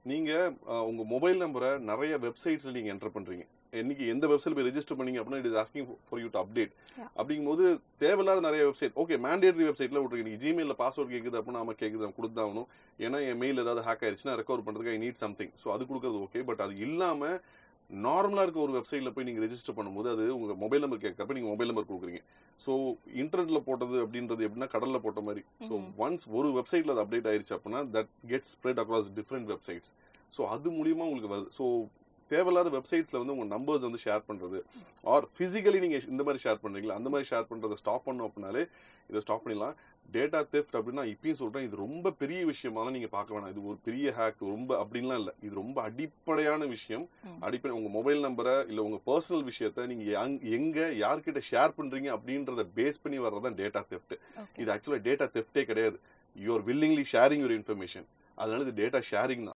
நீங்க உங்க மொபைல் நம்பரை நிறைய வெப்சைட்ஸ்ல நீங்க என்டர் பண்றீங்க. இன்னைக்கு எந்த வெப்சைட்ல போய் ரெஜிஸ்டர் பண்ணீங்க அப்படின்னா it is asking for you to update. Yeah. அப்படிங்கும்போது தேவையில்லாத நிறைய வெப்சைட் ஓகே மேண்டேட்டரி வெப்சைட்ல விட்டுருக்கு. நீங்க ஜிமெயில பாஸ்வேர்ட் கேக்குது அப்படின்னா ஆமா கேக்குது நான் கொடுத்தாகணும். ஏன்னா என் மெயில் ஏதாவது ஹேக் ஆயிடுச்சுன்னா ரெக்கவர் பண்றதுக்கு ஐ நீட் சம்திங். ஸோ அது கொடுக்கறது ஓகே. பட் அது இல்லாம நார்மலா இருக்க ஒரு வெப்சைட்ல போய் நீங்க ரெஜிஸ்டர் பண்ணும்போது அது உங்க மொபைல் நம்பர் கேட்கறப்ப நீங்க மொபைல் நம்பர் கொடுக்குறீங்க. ஸோ இன்டர்நெட்ல போட்டது அப்படின்றது எப்படின்னா கடல்ல போட்ட மாதிரி. ஸோ ஒன்ஸ் ஒரு வெப்சைட்ல அது அப்டேட் ஆயிருச்சு அப்படின்னா that gets spread across different websites. So அது மூலியமா உங்களுக்கு வருது. ஸோ தேவையில்லாத வெப்சைட்ஸ்ல வந்து உங்க நம்பர்ஸ் வந்து ஷேர் பண்றது ஆர் பிசிக்கலி நீங்க இந்த மாதிரி ஷேர் பண்றீங்களா அந்த மாதிரி ஷேர் பண்றதை ஸ்டாப் பண்ணோம் அப்படின்னாலே இதை ஸ்டாப் பண்ணிடலாம். டேட்டா தெஃப்ட் அப்படின்னா இப்பயும் சொல்றேன் இது ரொம்ப பெரிய விஷயமாலாம் நீங்க பார்க்க வேணாம். இது ஒரு பெரிய ஹேக் ரொம்ப அப்படின்லாம் இல்லை. இது ரொம்ப அடிப்படையான விஷயம். அடிப்படை உங்க மொபைல் நம்பரை இல்ல உங்க பர்சனல் விஷயத்த நீங்க எங்க யார்கிட்ட ஷேர் பண்றீங்க அப்படின்றத பேஸ் பண்ணி வர்றதான் டேட்டா தெஃப்ட். இது ஆக்சுவலா டேட்டா தெஃப்டே கிடையாது. You are willingly sharing your information. அதனால இது டேட்டா ஷேரிங் தான்.